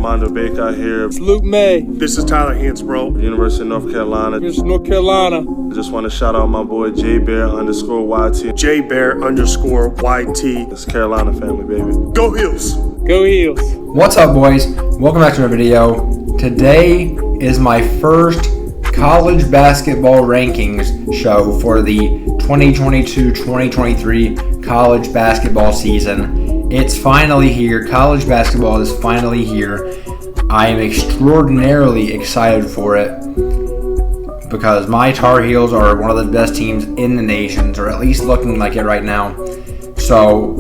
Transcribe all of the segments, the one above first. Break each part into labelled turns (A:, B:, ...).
A: Armando Baker here.
B: It's Luke May.
C: This is Tyler Hansbrough.
A: University of North Carolina.
B: Here's North Carolina.
A: I just want to shout out my boy JBear_YT.
C: JBear_YT.
A: It's Carolina family, baby.
C: Go Heels.
B: Go Heels.
D: What's up, boys? Welcome back to another video. Today is my first college basketball rankings show for the 2022-2023 college basketball season. It's finally here. College basketball is finally here. I am extraordinarily excited for it because my Tar Heels are one of the best teams in the nation, or at least looking like it right now. So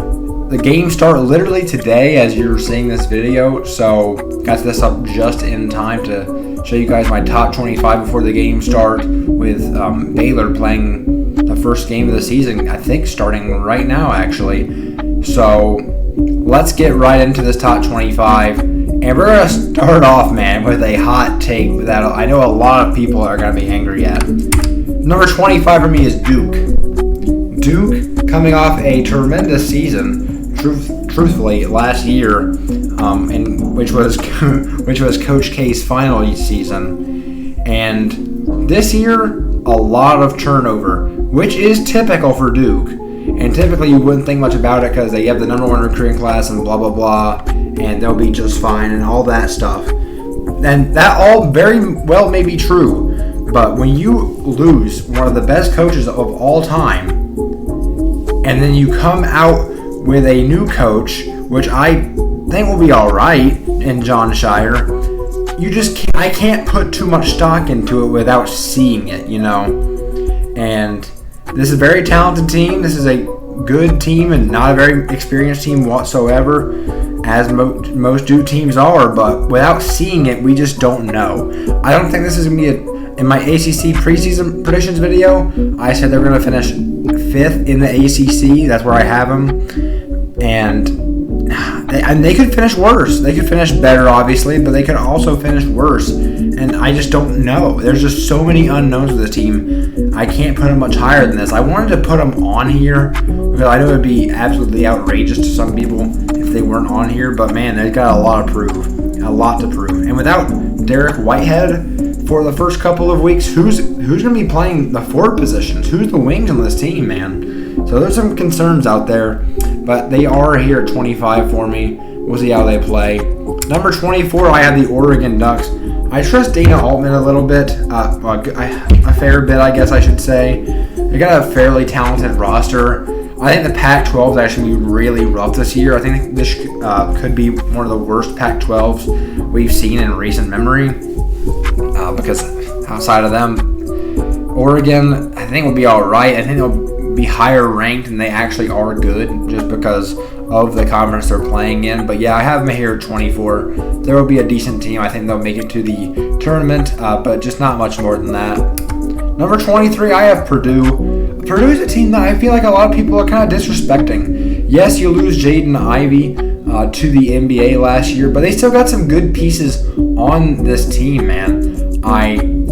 D: the games start literally today as you're seeing this video, so got this up just in time to show you guys my top 25 before the game start, with Baylor playing the first game of the season, I think starting right now actually. So let's get right into this top 25, and we're going to start off, man, with a hot take that I know a lot of people are going to be angry at. Number 25 for me is Duke. Duke, coming off a tremendous season, truthfully, last year, which was Coach K's final season, and this year a lot of turnover, which is typical for Duke. And typically you wouldn't think much about it because they have the number one recruiting class and blah blah blah, and they'll be just fine and all that stuff. And that all very well may be true, but when you lose one of the best coaches of all time, and then you come out with a new coach, which I think will be all right, in John Shire, I can't put too much stock into it without seeing it, you know. And this is a very talented team. This is a good team and not a very experienced team whatsoever, as most Duke teams are. But without seeing it, we just don't know. I don't think this is going to be in my ACC preseason predictions video, I said they're going to finish 5th in the ACC. That's where I have them. And they could finish worse. They could finish better, obviously, but they could also finish worse. And I just don't know. There's just so many unknowns with the team. I can't put them much higher than this. I wanted to put them on here because I know it would be absolutely outrageous to some people if they weren't on here. But man, they've got a lot to prove. And without Derek Whitehead for the first couple of weeks, who's going to be playing the forward positions? Who's the wings on this team, man? So there's some concerns out there, but they are here at 25 for me. We'll see how they play. Number 24, I have the Oregon Ducks. I trust Dana Altman a little bit, a fair bit, I guess I should say. They got a fairly talented roster. I think the Pac-12 is actually going to be really rough this year. I think this could be one of the worst Pac-12s we've seen in recent memory, because outside of them, Oregon, I think will be all right. I think they'll be higher ranked and they actually are good just because of the conference they're playing in. But yeah, I have them here at 24. There will be a decent team. I think they'll make it to the tournament, but just not much more than that. Number 23, I have Purdue. Purdue is a team that I feel like a lot of people are kind of disrespecting. Yes, you lose Jaden Ivey to the NBA last year, but they still got some good pieces on this team, man.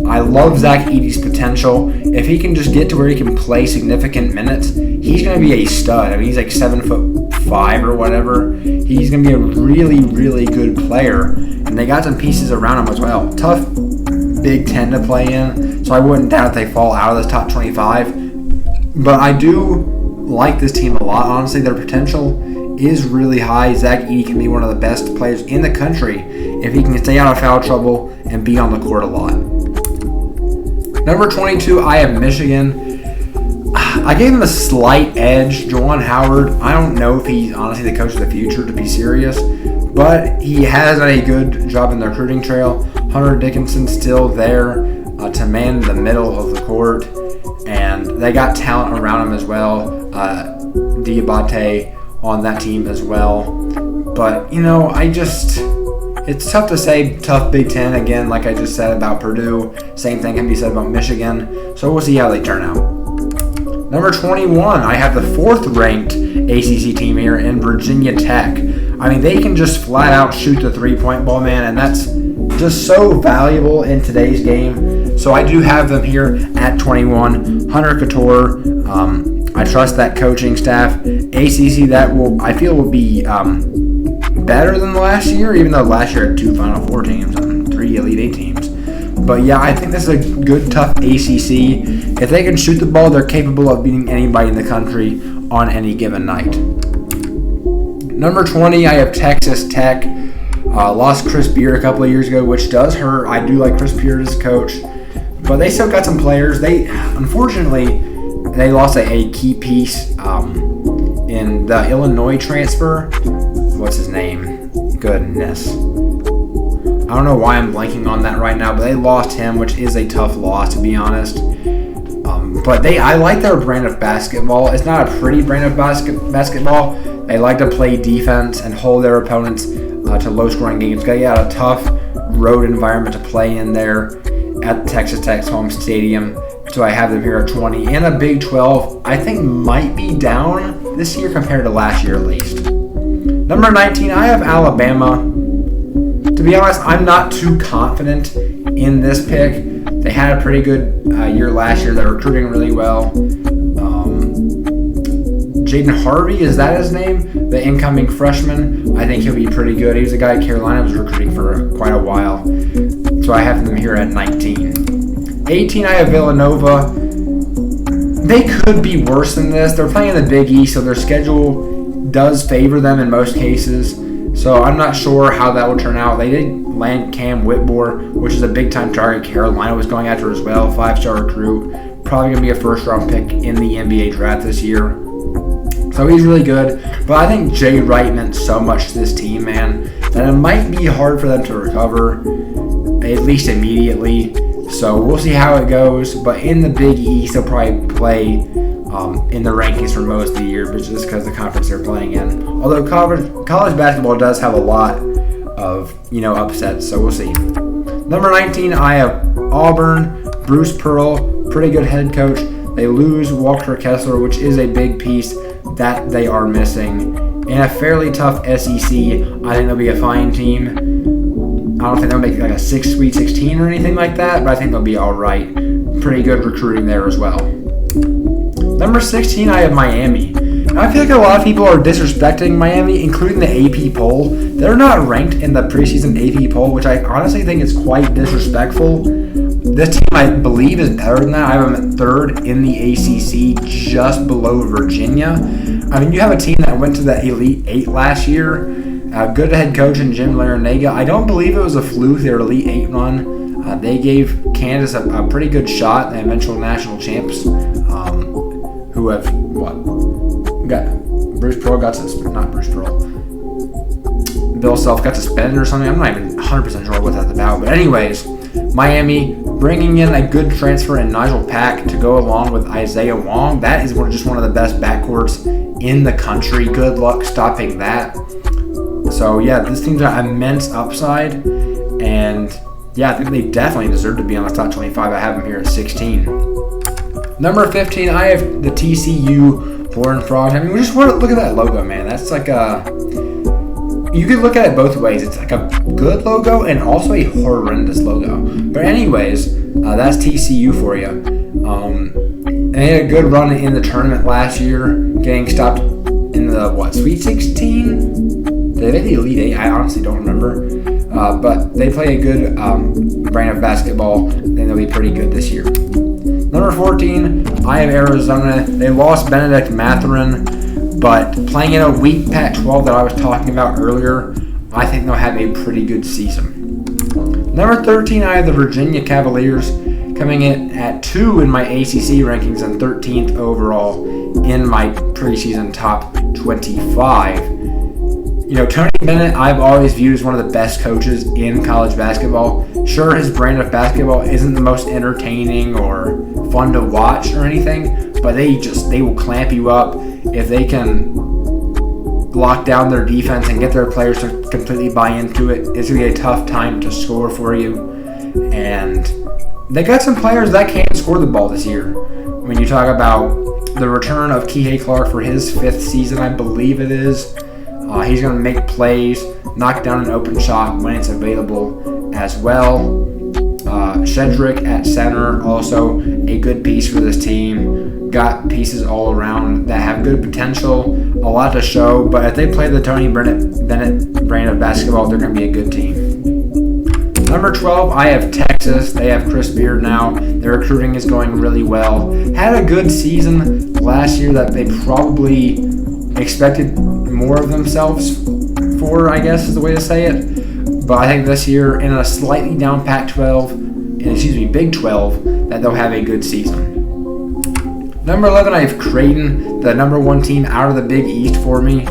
D: I love Zach Edey's potential. If he can just get to where he can play significant minutes, he's going to be a stud. I mean, he's like 7'5" or whatever. He's going to be a really, really good player. And they got some pieces around him as well. Tough Big Ten to play in, so I wouldn't doubt if they fall out of this top 25. But I do like this team a lot. Honestly, their potential is really high. Zach Edey can be one of the best players in the country if he can stay out of foul trouble and be on the court a lot. Number 22, I have Michigan. I gave him a slight edge. Juwan Howard, I don't know if he's honestly the coach of the future, to be serious, but he has done a good job in the recruiting trail. Hunter Dickinson still there to man the middle of the court, and they got talent around him as well. Diabate on that team as well. But, you know, it's tough to say tough Big Ten again, like I just said about Purdue. Same thing can be said about Michigan. So we'll see how they turn out. Number 21, I have the 4th ranked ACC team here in Virginia Tech. I mean, they can just flat out shoot the three-point ball, man, and that's just so valuable in today's game. So I do have them here at 21. Hunter Couture, I trust that coaching staff. ACC, I feel will be better than last year, even though last year had 2 Final Four teams and 3 Elite Eight teams. But yeah, I think this is a good, tough ACC. If they can shoot the ball, they're capable of beating anybody in the country on any given night. Number 20, I have Texas Tech. Lost Chris Beard a couple of years ago, which does hurt. I do like Chris Beard as a coach, but they still got some players. Unfortunately, they lost a key piece in the Illinois transfer. What's his name? Goodness. I don't know why I'm blanking on that right now, but they lost him, which is a tough loss, to be honest. But I like their brand of basketball. It's not a pretty brand of basketball. They like to play defense and hold their opponents to low-scoring games. They got a tough road environment to play in there at Texas Tech's home stadium. So I have them here at 20. And a Big 12, I think, might be down this year compared to last year at least. Number 19, I have Alabama. To be honest, I'm not too confident in this pick. They had a pretty good year last year. They're recruiting really well. Jaden Harvey, is that his name? The incoming freshman. I think he'll be pretty good. He was a guy Carolina was recruiting for quite a while. So I have them here at 19. 18, I have Villanova. They could be worse than this. They're playing in the Big East, so their schedule does favor them in most cases. So I'm not sure how that will turn out. They did land Cam Whitmore, which is a big-time target Carolina was going after as well. 5-star recruit. Probably going to be a first-round pick in the NBA draft this year. So he's really good. But I think Jay Wright meant so much to this team, man, that it might be hard for them to recover, at least immediately. So we'll see how it goes. But in the Big East, they'll probably play in the rankings for most of the year, but just because the conference they're playing in. Although college basketball does have a lot of upsets, so we'll see. Number 19, I have Auburn. Bruce Pearl, pretty good head coach. They lose Walker Kessler, which is a big piece that they are missing. In a fairly tough SEC, I think they'll be a fine team. I don't think they'll make like a Sweet 16 or anything like that, but I think they'll be all right. Pretty good recruiting there as well. Number 16, I have Miami. I feel like a lot of people are disrespecting Miami, including the AP poll. They're not ranked in the preseason AP poll, which I honestly think is quite disrespectful. This team, I believe, is better than that. I have them at 3rd in the ACC, just below Virginia. I mean, you have a team that went to the Elite Eight last year. Good head coach in Jim Larinaga. I don't believe it was a fluke, their Elite Eight run. They gave Kansas a pretty good shot, the eventual national champs, who have, Bruce Pearl got suspended, not Bruce Pearl. Bill Self got suspended or something. I'm not even 100% sure what that's about. But anyways, Miami bringing in a good transfer in Nigel Pack to go along with Isaiah Wong. That is just one of the best backcourts in the country. Good luck stopping that. So yeah, this team's got immense upside, and yeah, I think they definitely deserve to be on the top 25. I have them here at 16. Number 15, I have the TCU Horned Frogs. I mean, we just want to look at that logo, man. That's like you could look at it both ways. It's like a good logo and also a horrendous logo. But anyways, that's TCU for you. They had a good run in the tournament last year, getting stopped in the, Sweet 16? Did they make the Elite Eight? I honestly don't remember. But they play a good brand of basketball, and they'll be pretty good this year. Number 14, I have Arizona. They lost Benedict Mathurin, but playing in a weak Pac-12 that I was talking about earlier, I think they'll have a pretty good season. Number 13, I have the Virginia Cavaliers, coming in at 2 in my ACC rankings and 13th overall in my preseason top 25. Tony Bennett, I've always viewed as one of the best coaches in college basketball. Sure, his brand of basketball isn't the most entertaining or fun to watch or anything, but they will clamp you up if they can lock down their defense and get their players to completely buy into it. It's going to be a tough time to score for you. And they got some players that can score the ball this year. When you talk about the return of Kihei Clark for his 5th season, I believe it is. He's going to make plays, knock down an open shot when it's available as well. Shedrick at center, also a good piece for this team. Got pieces all around that have good potential, a lot to show, but if they play the Tony Bennett brand of basketball, they're going to be a good team. Number 12, I have Texas. They have Chris Beard now. Their recruiting is going really well. Had a good season last year that they probably expected more of themselves for, I guess is the way to say it. But I think this year, in a slightly down Big 12, that they'll have a good season. Number 11, I have Creighton, the number 1 team out of the Big East for me.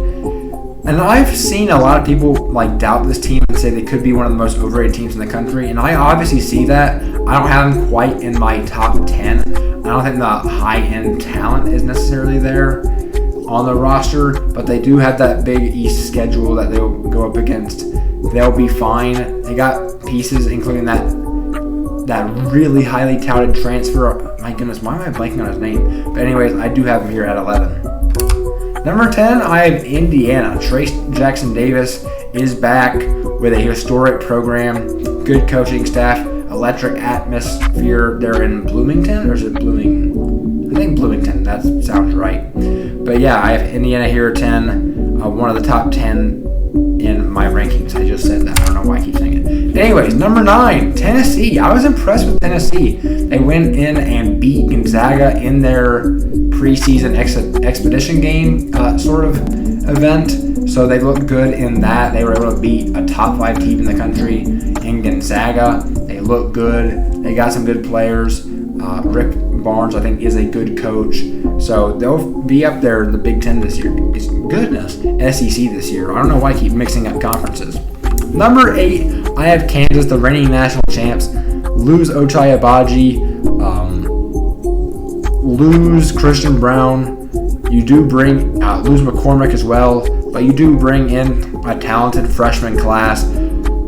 D: And I've seen a lot of people doubt this team and say they could be one of the most overrated teams in the country. And I obviously see that. I don't have them quite in my top 10. I don't think the high-end talent is necessarily there on the roster, but they do have that Big East schedule that they'll go up against. They'll be fine. They got pieces, including that really highly touted transfer. My goodness, why am I blanking on his name? But anyways, I do have him here at 11. Number 10, I have Indiana. Trace Jackson Davis is back with a historic program, good coaching staff, electric atmosphere. They're in Bloomington, or is it I think Bloomington. That sounds right. But yeah, I have Indiana here at 10, one of the top 10 in my rankings. I just said that. I don't know why I keep saying it. Anyways, number 9, Tennessee. I was impressed with Tennessee. They went in and beat Gonzaga in their preseason expedition game sort of event. So they looked good in that. They were able to beat a top 5 team in the country in Gonzaga. They look good. They got some good players. Rick Barnes, I think, is a good coach. So they'll be up there in the Big Ten this year. Goodness, SEC this year. I don't know why I keep mixing up conferences. Number 8, I have Kansas, the reigning national champs. Lose Ochai Agbaji. Lose Christian Brown. You do lose McCormick as well, but you do bring in a talented freshman class.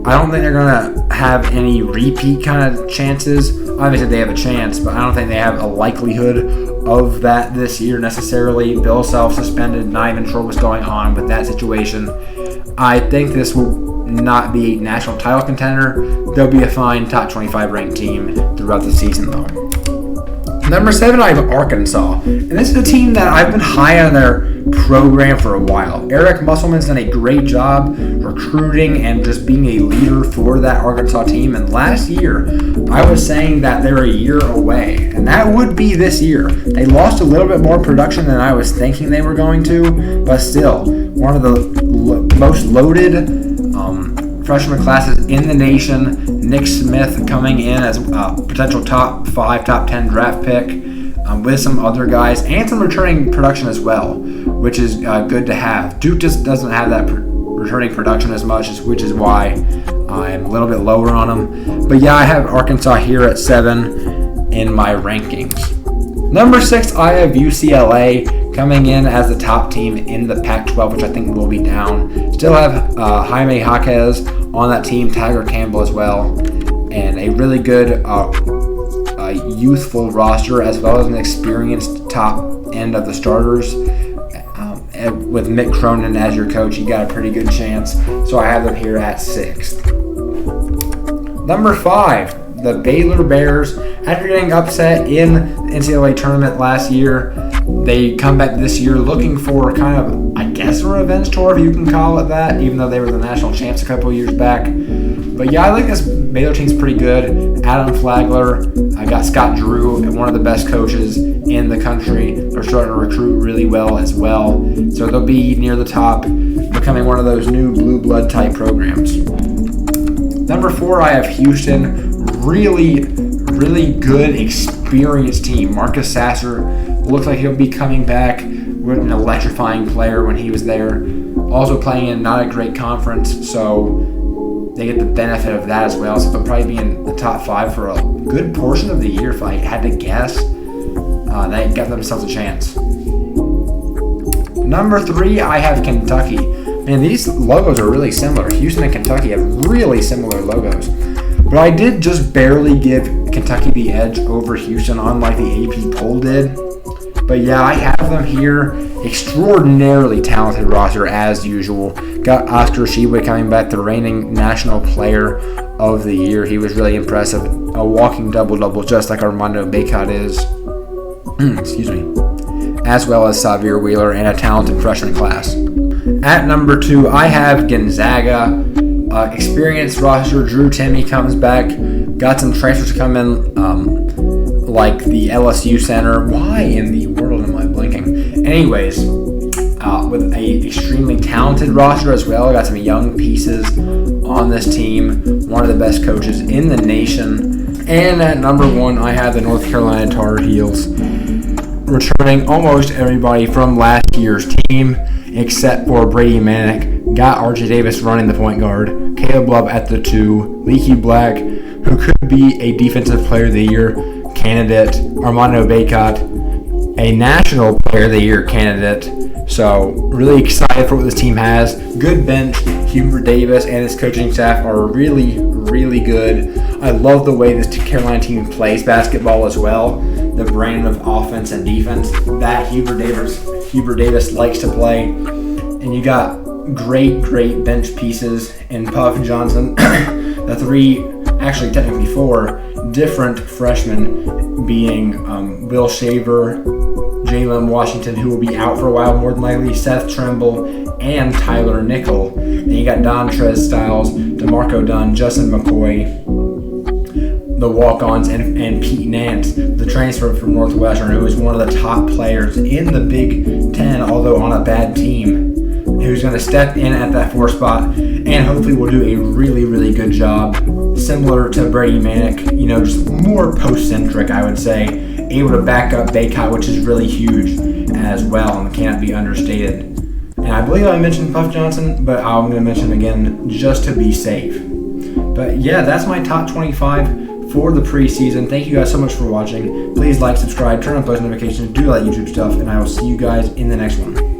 D: I don't think they're going to have any repeat kind of chances. Obviously, they have a chance, but I don't think they have a likelihood of that this year necessarily. Bill Self suspended, not even sure what's going on with that situation. I think this will not be a national title contender. They'll be a fine top 25 ranked team throughout the season, though. Number 7, I have Arkansas. And this is a team that I've been high on their program for a while. Eric Musselman's done a great job recruiting and just being a leader for that Arkansas team. And last year, I was saying that they're a year away. And that would be this year. They lost a little bit more production than I was thinking they were going to. But still, one of the most loaded freshman classes in the nation. Nick Smith coming in as a potential top 5, top 10 draft pick with some other guys and some returning production as well, which is good to have. Duke just doesn't have that returning production as much, which is why I'm a little bit lower on them. But yeah, I have Arkansas here at 7 in my rankings. Number 6, I have UCLA coming in as the top team in the Pac-12, which I think will be down. Still have Jaime Jaquez on that team, Tiger Campbell as well, and a really good youthful roster as well as an experienced top end of the starters. With Mick Cronin as your coach, you got a pretty good chance. So I have them here at 6th. Number 5, the Baylor Bears. After getting upset in the NCAA tournament last year, they come back this year looking for kind of, I guess, a revenge tour, if you can call it that, even though they were the national champs a couple years back. But yeah, I think this Baylor team's pretty good. Adam Flagler, I got Scott Drew, one of the best coaches in the country. They're starting to recruit really well as well. So they'll be near the top, becoming one of those new blue blood type programs. Number 4, I have Houston. Really good, experienced team. Marcus Sasser looks like he'll be coming back with an electrifying player when he was there. Also playing in not a great conference, so they get the benefit of that as well. So they'll probably be in the top 5 for a good portion of the year, if I had to guess. They got themselves a chance. Number 3, I have Kentucky. Man, these logos are really similar. Houston and Kentucky have really similar logos. But I did just barely give Kentucky the edge over Houston, unlike the AP poll did. But yeah, I have them here. Extraordinarily talented roster as usual. Got Oscar Shibwe coming back, the reigning National Player of the Year. He was really impressive. A walking double-double just like Armando Bacot is. Excuse me. As well as Xavier Wheeler and a talented freshman class. At number 2, I have Gonzaga. Experienced roster. Drew Timme comes back. Got some transfers come in, like the LSU center. Why in the world am I blinking? Anyways, with a extremely talented roster as well. Got some young pieces on this team. One of the best coaches in the nation. And at number 1, I have the North Carolina Tar Heels. Returning almost everybody from last year's team except for Brady Manick. Got RJ Davis running the point guard. Caleb Love at the 2. Leaky Black, who could be a Defensive Player of the Year candidate. Armando Bacot, a National Player of the Year candidate. So really excited for what this team has. Good bench. Hubert Davis and his coaching staff are really, really good. I love the way this Carolina team plays basketball as well. The brand of offense and defense that Hubert Davis likes to play. And you got great bench pieces in Puff Johnson. The 3, actually technically 4 different freshmen being Will Shaver, Jalen Washington, who will be out for a while more than likely, Seth Trimble, and Tyler Nickel. Then you got Dontrez Styles, DeMarco Dunn, Justin McCoy, the walk-ons, and Pete Nance, the transfer from Northwestern, who is one of the top players in the Big Ten, although on a bad team, who's going to step in at that 4 spot and hopefully will do a really, really good job. Similar to Brady Manick, just more post-centric, I would say. Able to back up Bacot, which is really huge as well and can't be understated. And I believe I mentioned Puff Johnson, but I'm going to mention him again just to be safe. But yeah, that's my top 25 for the preseason. Thank you guys so much for watching. Please like, subscribe, turn on post notifications, do that YouTube stuff, and I will see you guys in the next one.